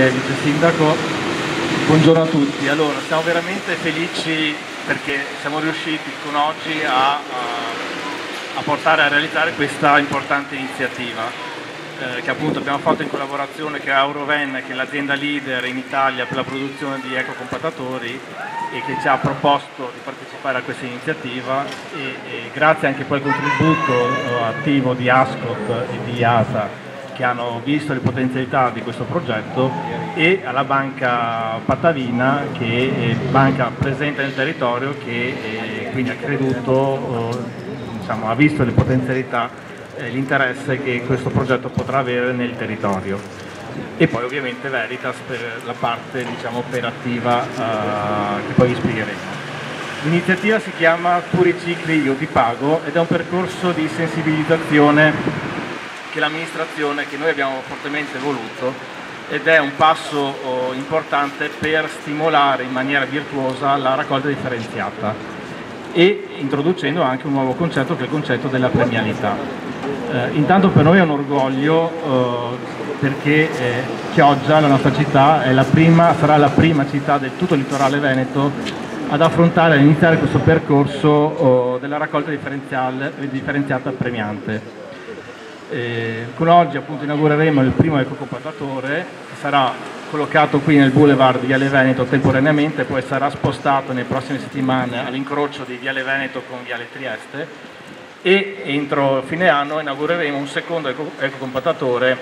Vice Sindaco, buongiorno a tutti. Allora, siamo veramente felici perché siamo riusciti con oggi a portare a realizzare questa importante iniziativa che appunto abbiamo fatto in collaborazione con Auroven, che è l'azienda leader in Italia per la produzione di ecocompattatori e che ci ha proposto di partecipare a questa iniziativa e grazie anche poi al contributo attivo di Ascot e di IASA, che hanno visto le potenzialità di questo progetto, e alla Banca Pattavina, che è banca presente nel territorio, che quindi ha creduto, ha visto le potenzialità e l'interesse che questo progetto potrà avere nel territorio. E poi ovviamente Veritas per la parte operativa che poi vi spiegheremo. L'iniziativa si chiama Tu ricicli, io ti pago ed è un percorso di sensibilizzazione che l'amministrazione, che noi abbiamo fortemente voluto, ed è un passo importante per stimolare in maniera virtuosa la raccolta differenziata e introducendo anche un nuovo concetto, che è il concetto della premialità. Intanto per noi è un orgoglio perché Chioggia, la nostra città, sarà la prima città del tutto il litorale veneto ad affrontare e iniziare questo percorso della raccolta differenziata premiante. Con oggi appunto inaugureremo il primo ecocompattatore, che sarà collocato qui nel boulevard di Viale Veneto temporaneamente, poi sarà spostato nelle prossime settimane all'incrocio di Viale Veneto con Viale Trieste, e entro fine anno inaugureremo un secondo ecocompattatore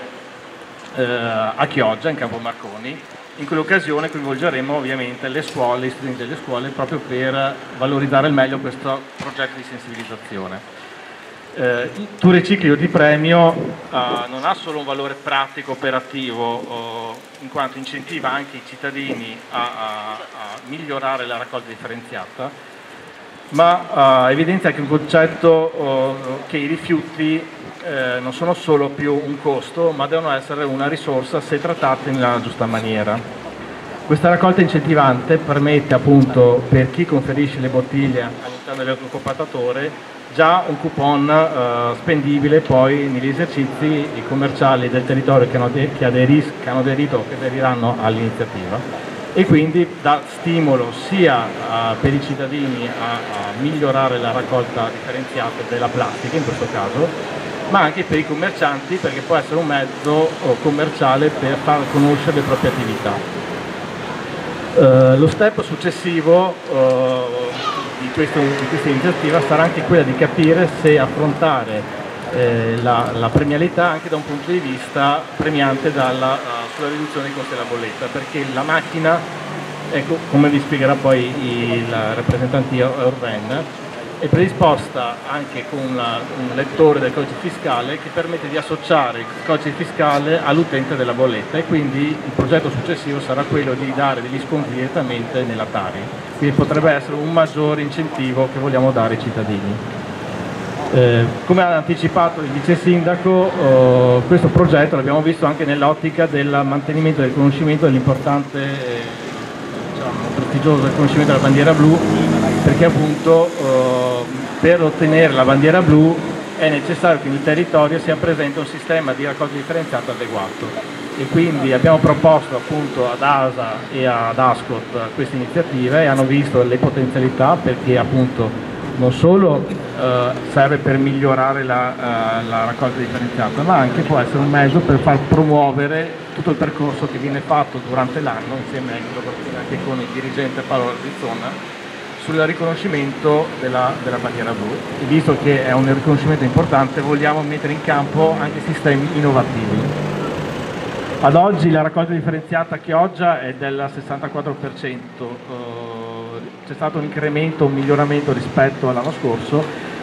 a Chioggia, in Campo Marconi. In quell'occasione coinvolgeremo ovviamente le scuole, gli studenti delle scuole, proprio per valorizzare al meglio questo progetto di sensibilizzazione. Tu ricicli, io ti premio non ha solo un valore pratico operativo, in quanto incentiva anche i cittadini a migliorare la raccolta differenziata, ma evidenzia anche un concetto che i rifiuti non sono solo più un costo, ma devono essere una risorsa se trattati nella giusta maniera. Questa raccolta incentivante permette appunto, per chi conferisce le bottiglie all'interno dell'ecocompattatore, già un coupon spendibile poi negli esercizi commerciali del territorio che hanno aderito o che aderiranno all'iniziativa, e quindi dà stimolo sia per i cittadini a migliorare la raccolta differenziata della plastica in questo caso, ma anche per i commercianti, perché può essere un mezzo commerciale per far conoscere le proprie attività. Lo step successivo di questa iniziativa sarà anche quella di capire se affrontare la premialità anche da un punto di vista premiante sulla riduzione dei costi della bolletta, perché la macchina, ecco, come vi spiegherà poi il rappresentante Orven, è predisposta anche con un lettore del codice fiscale che permette di associare il codice fiscale all'utente della bolletta, e quindi il progetto successivo sarà quello di dare degli sconti direttamente nella Tari, quindi potrebbe essere un maggiore incentivo che vogliamo dare ai cittadini. Come ha anticipato il vice sindaco, questo progetto l'abbiamo visto anche nell'ottica del mantenimento del riconoscimento dell'importante prestigioso riconoscimento della bandiera blu, perché appunto per ottenere la bandiera blu è necessario che nel territorio sia presente un sistema di raccolta differenziato adeguato, e quindi abbiamo proposto appunto ad ASA e ad Ascot queste iniziative, e hanno visto le potenzialità, perché appunto non solo serve per migliorare la raccolta differenziata, ma anche può essere un mezzo per far promuovere tutto il percorso che viene fatto durante l'anno insieme anche con il dirigente Paolo Ardizzona sul riconoscimento della bandiera blu. E visto che è un riconoscimento importante, vogliamo mettere in campo anche sistemi innovativi. Ad oggi la raccolta differenziata a Chioggia è del 64%, c'è stato un incremento, un miglioramento rispetto all'anno scorso,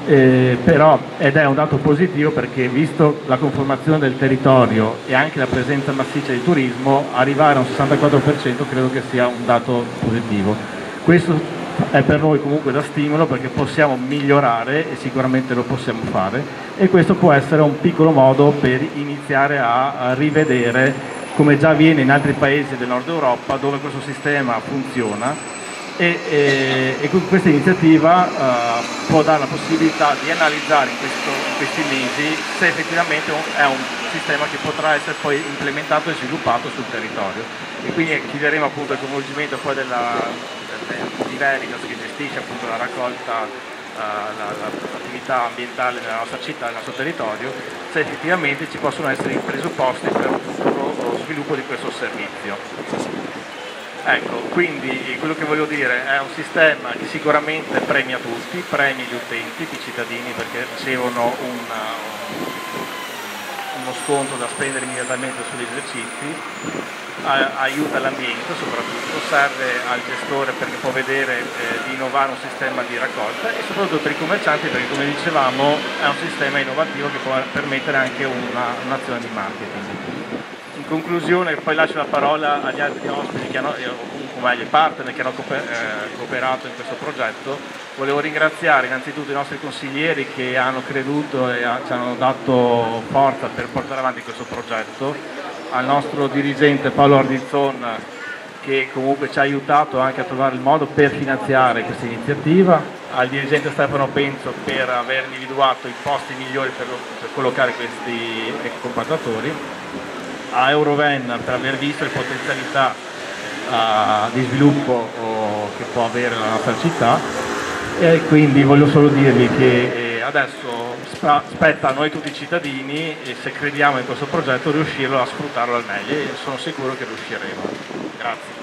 ed è un dato positivo, perché visto la conformazione del territorio e anche la presenza massiccia di turismo, arrivare a un 64% credo che sia un dato positivo. Questo è per noi comunque da stimolo, perché possiamo migliorare e sicuramente lo possiamo fare, e questo può essere un piccolo modo per iniziare a rivedere, come già avviene in altri paesi del nord Europa dove questo sistema funziona, e questa iniziativa può dare la possibilità di analizzare in questi mesi se effettivamente è un sistema che potrà essere poi implementato e sviluppato sul territorio, e quindi chiederemo appunto il coinvolgimento poi di Veritas, che gestisce appunto la raccolta, l'attività ambientale nella nostra città, nel nostro territorio, se effettivamente ci possono essere i presupposti per un futuro sviluppo di questo servizio. Ecco, quindi quello che voglio dire è un sistema che sicuramente premia tutti, premia gli utenti, i cittadini, perché ricevono uno sconto da spendere immediatamente sugli esercizi, aiuta l'ambiente soprattutto, serve al gestore perché può vedere di innovare un sistema di raccolta, e soprattutto per i commercianti perché, come dicevamo, è un sistema innovativo che può permettere anche un'azione di marketing. In conclusione, poi lascio la parola agli altri ospiti che hanno, o meglio, i partner che hanno cooperato in questo progetto. Volevo ringraziare innanzitutto i nostri consiglieri che hanno creduto e ci hanno dato forza per portare avanti questo progetto, al nostro dirigente Paolo Ardizzon, che comunque ci ha aiutato anche a trovare il modo per finanziare questa iniziativa, al dirigente Stefano Penzo per aver individuato i posti migliori per collocare questi ecocompattatori, a Euroven per aver visto le potenzialità di sviluppo che può avere la nostra città, e quindi voglio solo dirvi che adesso spetta a noi tutti i cittadini, e se crediamo in questo progetto, riuscirlo a sfruttarlo al meglio, e sono sicuro che riusciremo. Grazie.